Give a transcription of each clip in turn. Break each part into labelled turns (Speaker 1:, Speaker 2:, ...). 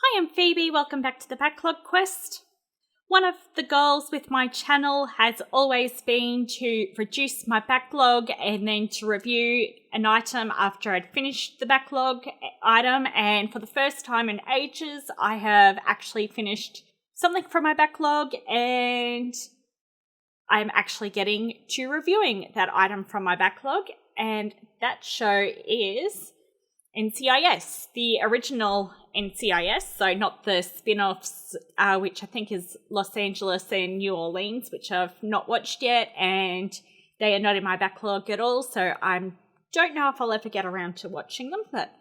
Speaker 1: Hi, I'm Phoebe. Welcome back to the Backlog Quest. One of the goals with my channel has always been to reduce my backlog and then to review an item after I'd finished the backlog item. And for the first time in ages, I have actually finished something from my backlog and I'm actually getting to reviewing that item from my backlog. And that show is NCIS, the original NCIS, so not the spin-offs, which I think is Los Angeles and New Orleans, which I've not watched yet, and they are not in my backlog at all, so I don't know if I'll ever get around to watching them, but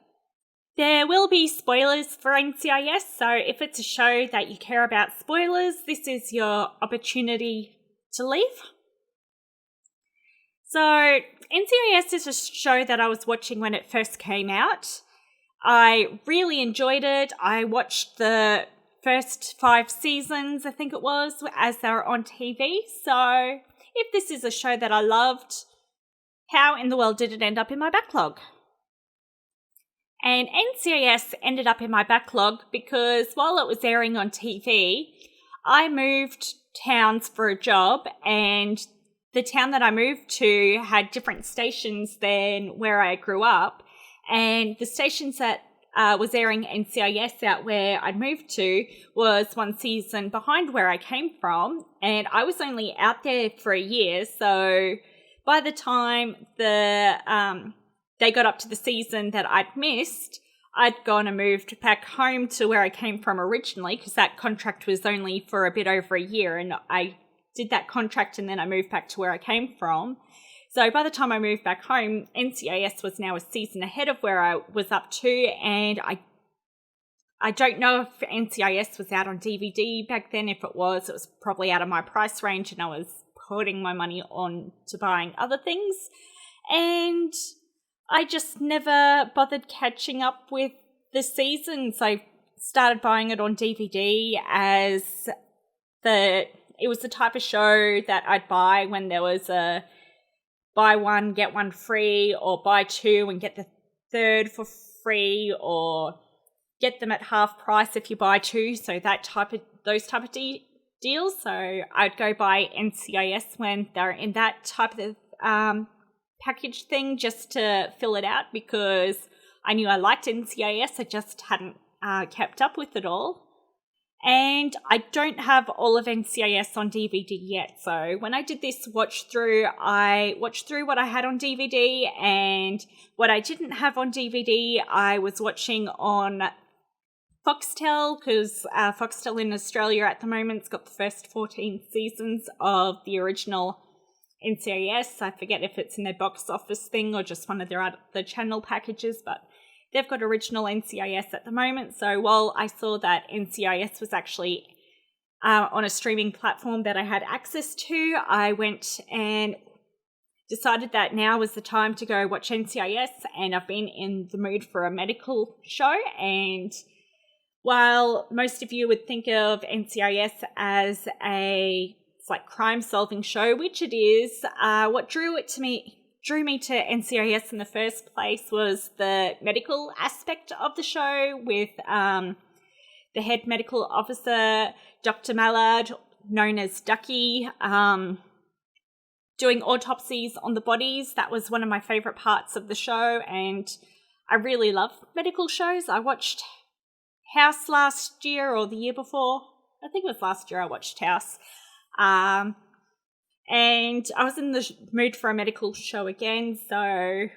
Speaker 1: there will be spoilers for NCIS, so if it's a show that you care about spoilers, this is your opportunity to leave. So, NCIS is a show that I was watching when it first came out. I really enjoyed it. I watched the first 5 seasons, I think it was, as they were on TV. So, if this is a show that I loved, how in the world did it end up in my backlog? And NCIS ended up in my backlog because while it was airing on TV, I moved towns for a job, and the town that I moved to had different stations than where I grew up, and the stations that was airing NCIS out where I'd moved to was 1 season behind where I came from, and I was only out there for a year, so by the time they got up to the season that I'd missed, I'd gone and moved back home to where I came from originally, because that contract was only for a bit over a year, and I did that contract and then I moved back to where I came from. So by the time I moved back home, NCIS was now a season ahead of where I was up to, and I don't know if NCIS was out on DVD back then. If it was probably out of my price range and I was putting my money on to buying other things. And I just never bothered catching up with the seasons. I started buying it on DVD as it was the type of show that I'd buy when there was a buy one, get one free, or buy two and get the third for free, or get them at half price if you buy two. So those type of deals. So I'd go buy NCIS when they're in that type of package thing just to fill it out, because I knew I liked NCIS. I just hadn't kept up with it all. And I don't have all of NCIS on DVD yet. So when I did this watch through, I watched through what I had on DVD, and what I didn't have on DVD, I was watching on Foxtel, because Foxtel in Australia at the moment's got the first 14 seasons of the original NCIS. I forget if it's in their box office thing or just one of their other channel packages, but they've got original NCIS at the moment. So while I saw that NCIS was actually on a streaming platform that I had access to, I went and decided that now was the time to go watch NCIS, and I've been in the mood for a medical show. And while most of you would think of NCIS as it's like crime-solving show, which it is, what drew me to NCIS in the first place was the medical aspect of the show, with the head medical officer, Dr. Mallard, known as Ducky, doing autopsies on the bodies. That was one of my favourite parts of the show, and I really love medical shows. I watched House last year or the year before. I think it was last year I watched House. And I was in the mood for a medical show again, so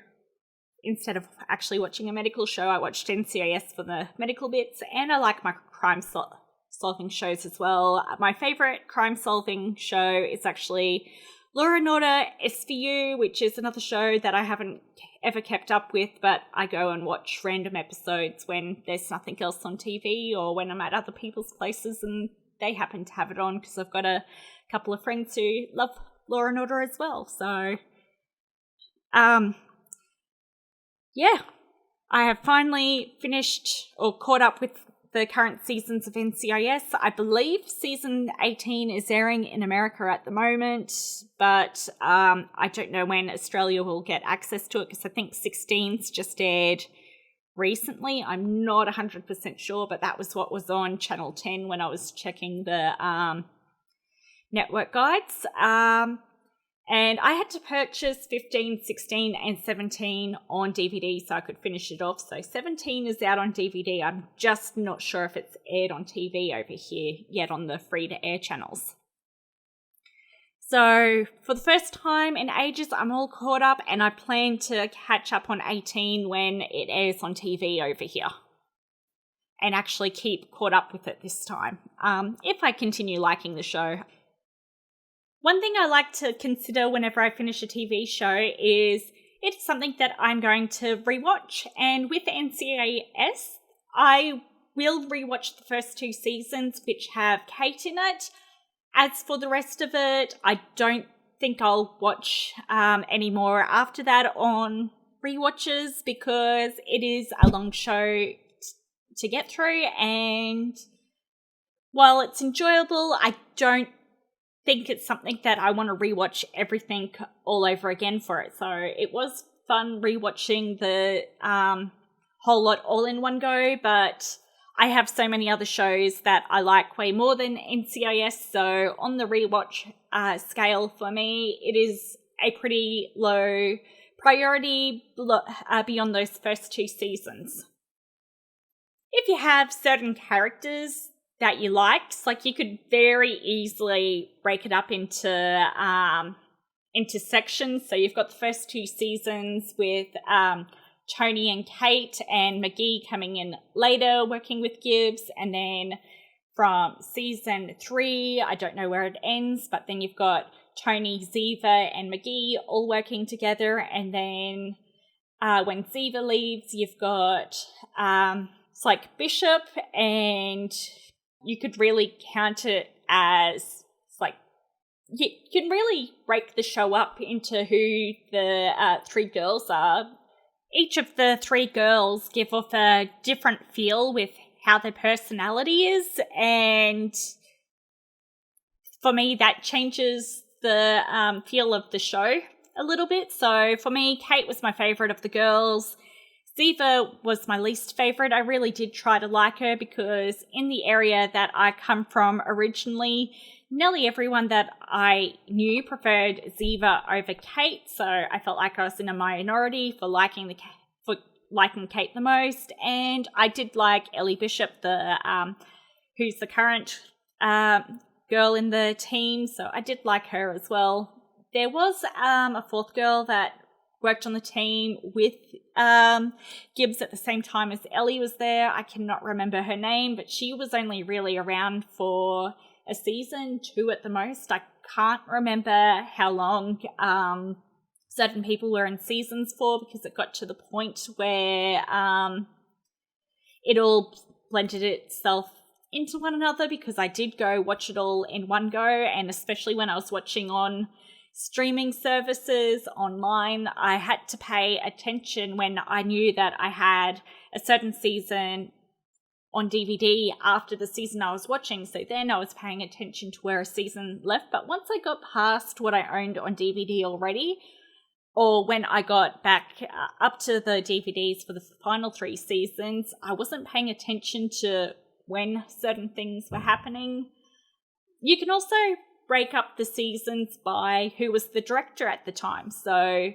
Speaker 1: instead of actually watching a medical show, I watched NCIS for the medical bits, and I like my crime-solving shows as well. My favourite crime-solving show is actually Law & Order SVU, which is another show that I haven't ever kept up with, but I go and watch random episodes when there's nothing else on TV or when I'm at other people's places and they happen to have it on, because I've got a couple of friends who love Law and Order as well. So, yeah, I have finally finished or caught up with the current seasons of NCIS. I believe season 18 is airing in America at the moment, but I don't know when Australia will get access to it, because I think 16's just aired recently. I'm not 100% sure, but that was what was on Channel 10 when I was checking the network guides. And I had to purchase 15, 16, and 17 on DVD so I could finish it off. So 17 is out on DVD. I'm just not sure if it's aired on TV over here yet on the free-to-air channels. So for the first time in ages, I'm all caught up, and I plan to catch up on 18 when it airs on TV over here. And actually keep caught up with it this time, if I continue liking the show. One thing I like to consider whenever I finish a TV show is it's something that I'm going to rewatch. And with NCIS, I will rewatch the first 2 seasons, which have Kate in it. As for the rest of it, I don't think I'll watch any more after that on rewatches, because it is a long show to get through. And while it's enjoyable, I don't think it's something that I want to rewatch everything all over again for it. So it was fun rewatching the whole lot all in one go, but I have so many other shows that I like way more than NCIS. So on the rewatch scale for me, it is a pretty low priority beyond those first 2 seasons. If you have certain characters that you liked, like you could very easily break it up into sections. So you've got the first 2 seasons with Tony and Kate, and McGee coming in later working with Gibbs, and then from season 3, I don't know where it ends, but then you've got Tony, Ziva, and McGee all working together, and then when Ziva leaves, you've got it's like Bishop, and you could really count it as like you can really break the show up into who the 3 girls are. Each of the 3 girls give off a different feel with how their personality is, and for me that changes the feel of the show a little bit. So for me, Kate was my favourite of the girls. Ziva was my least favourite. I really did try to like her because in the area that I come from originally, nearly everyone that I knew preferred Ziva over Kate, so I felt like I was in a minority for liking Kate the most. And I did like Ellie Bishop, who's the current girl in the team, so I did like her as well. There was a 4th girl that worked on the team with Gibbs at the same time as Ellie was there. I cannot remember her name, but she was only really around for a season, 2 at the most. I can't remember how long certain people were in seasons for, because it got to the point where it all blended itself into one another, because I did go watch it all in one go, and especially when I was watching on streaming services online, I had to pay attention when I knew that I had a certain season on DVD after the season I was watching. So then I was paying attention to where a season left. But once I got past what I owned on DVD already, or when I got back up to the DVDs for the final 3 seasons, I wasn't paying attention to when certain things were happening. You can also break up the seasons by who was the director at the time. So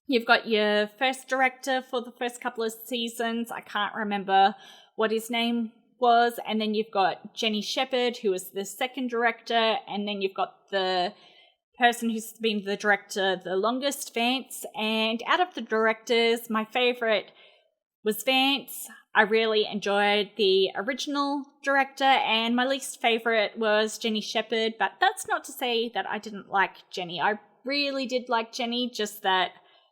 Speaker 1: you've got your first director for the first couple of seasons. I can't remember what his name was. And then you've got Jenny Shepherd, who was the second director. And then you've got the person who's been the director the longest, Vance. And out of the directors, my favourite was Vance. I really enjoyed the original director, and my least favourite was Jenny Shepherd, but that's not to say that I didn't like Jenny. I really did like Jenny, just that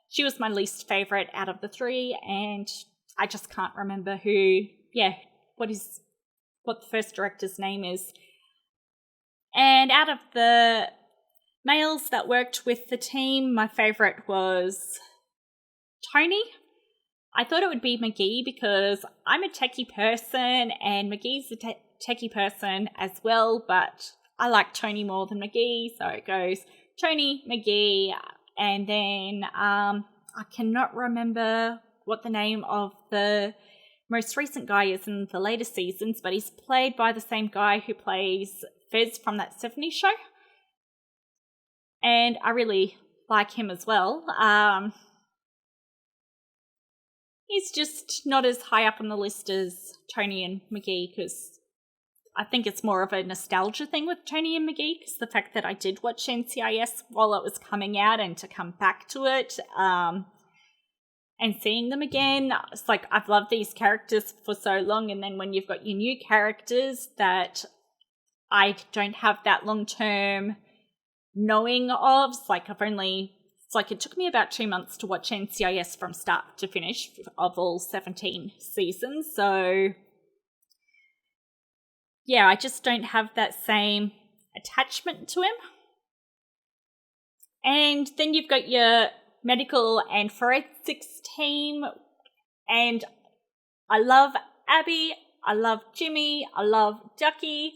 Speaker 1: she was my least favourite out of the 3, and I just can't remember what the first director's name is. And out of the males that worked with the team, my favourite was Tony. I thought it would be McGee because I'm a techie person and McGee's a techie person as well, but I like Tony more than McGee, so it goes Tony, McGee, and then I cannot remember what the name of the most recent guy is in the later seasons, but he's played by the same guy who plays Fez from that 70s show. And I really like him as well. He's just not as high up on the list as Tony and McGee, because I think it's more of a nostalgia thing with Tony and McGee, because the fact that I did watch NCIS while it was coming out, and to come back to it and seeing them again, it's like I've loved these characters for so long, and then when you've got your new characters that I don't have that long-term knowing of, it's like it took me about 2 months to watch NCIS from start to finish of all 17 seasons, so yeah, I just don't have that same attachment to him. And then you've got your medical and forensics team, and I love Abby, I love Jimmy, I love Ducky,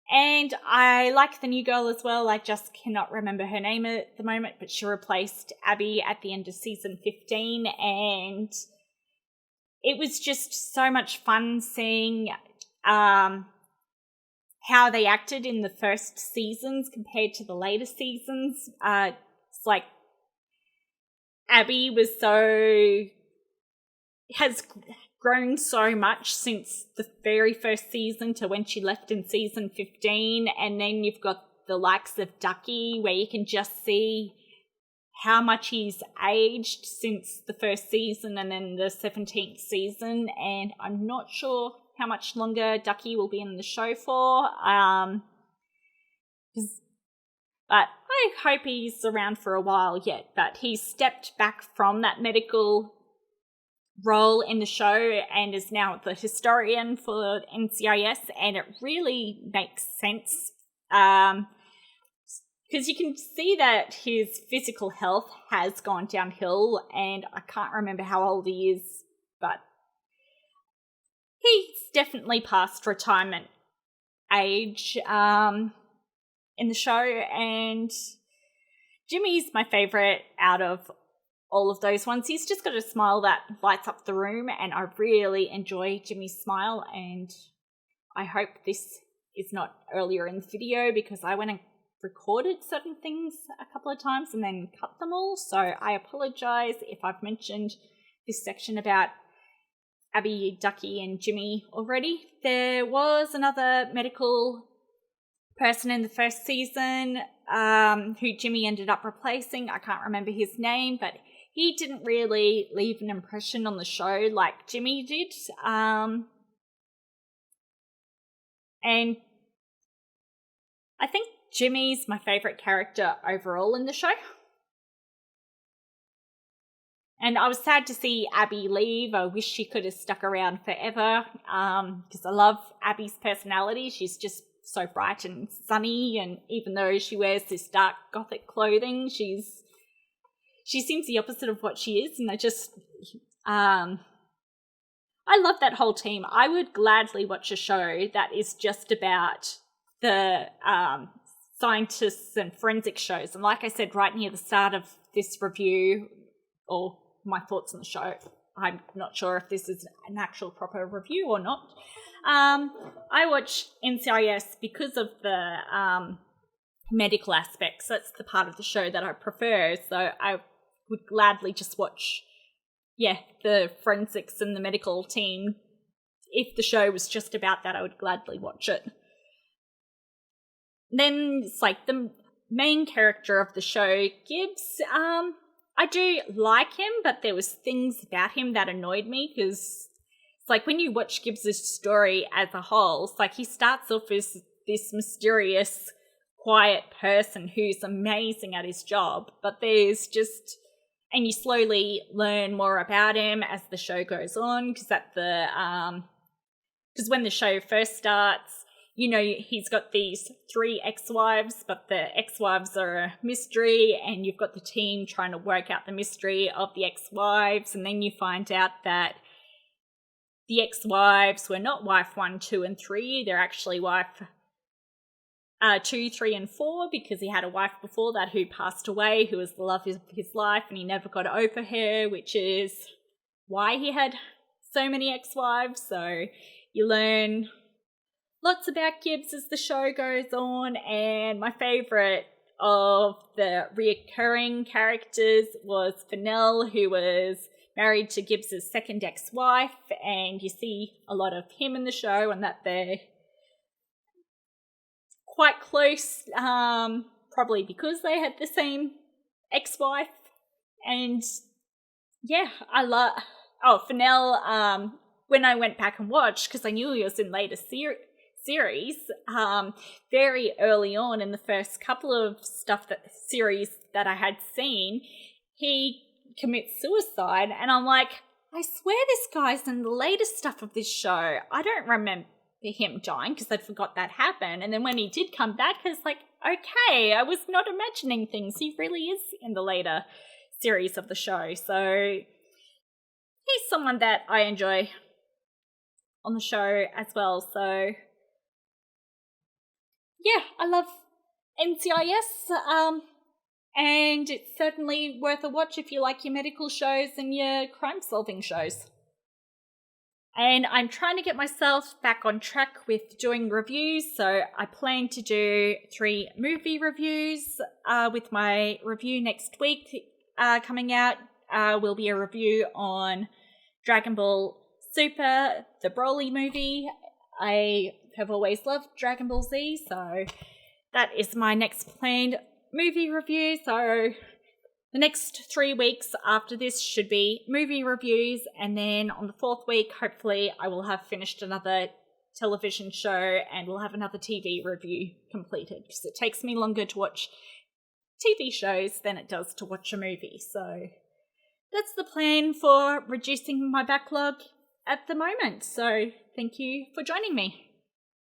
Speaker 1: and I like the new girl as well. I just cannot remember her name at the moment, but she replaced Abby at the end of season 15, and it was just so much fun seeing how they acted in the first seasons compared to the later seasons. It's like Abby has grown so much since the very first season to when she left in season 15, and then you've got the likes of Ducky, where you can just see how much he's aged since the first season and then the 17th season, and I'm not sure how much longer Ducky will be in the show for. But I hope he's around for a while yet. But he's stepped back from that medical role in the show and is now the historian for NCIS, and it really makes sense because you can see that his physical health has gone downhill, and I can't remember how old he is, but he's definitely past retirement age in the show, and Jimmy's my favourite out of all of those ones. He's just got a smile that lights up the room, and I really enjoy Jimmy's smile, and I hope this is not earlier in the video because I went and recorded certain things a couple of times and then cut them all, so I apologise if I've mentioned this section about Abby, Ducky and Jimmy already. There was another medical person in the first season who Jimmy ended up replacing. I can't remember his name, but he didn't really leave an impression on the show like Jimmy did. And I think Jimmy's my favourite character overall in the show. And I was sad to see Abby leave. I wish she could have stuck around forever because I love Abby's personality. She's just so bright and sunny, and even though she wears this dark gothic clothing, she seems the opposite of what she is, and I love that whole team. I would gladly watch a show that is just about the scientists and forensic shows. And like I said right near the start of this review, or my thoughts on the show, I'm not sure if this is an actual proper review or not. I watch NCIS because of the medical aspects. That's the part of the show that I prefer. So I would gladly just watch, the forensics and the medical team. If the show was just about that, I would gladly watch it. Then it's like the main character of the show, Gibbs. I do like him, but there was things about him that annoyed me because it's like when you watch Gibbs' story as a whole, it's like he starts off as this mysterious, quiet person who's amazing at his job, but there's just, and you slowly learn more about him as the show goes on, because when the show first starts, you know, he's got these 3 ex-wives, but the ex-wives are a mystery, and you've got the team trying to work out the mystery of the ex-wives, and then you find out that the ex-wives were not wife 1, 2, and 3. They're actually wife 2, 3, and 4, because he had a wife before that who passed away, who was the love of his life, and he never got over her, which is why he had so many ex-wives. So you learn lots about Gibbs as the show goes on, and my favourite of the reoccurring characters was Fennell, who was married to Gibbs's second ex-wife, and you see a lot of him in the show and that they're quite close, probably because they had the same ex-wife. And yeah, I love... Oh, Fennell, when I went back and watched, because I knew he was in later series, very early on in the first couple of series that I had seen, he commits suicide, and I'm like, I swear this guy's in the latest stuff of this show. I don't remember him dying because I'd forgot that happened. And then when he did come back, I was like, okay, I was not imagining things. He really is in the later series of the show. So he's someone that I enjoy on the show as well. So yeah, I love NCIS, and it's certainly worth a watch if you like your medical shows and your crime-solving shows. And I'm trying to get myself back on track with doing reviews, so I plan to do 3 movie reviews, with my review next week coming out. Will be a review on Dragon Ball Super, the Broly movie. I have always loved Dragon Ball Z, so that is my next planned movie review. So the next 3 weeks after this should be movie reviews, and then on the 4th week, hopefully I will have finished another television show and we'll have another TV review completed, because it takes me longer to watch TV shows than it does to watch a movie. So that's the plan for reducing my backlog at the moment. So thank you for joining me.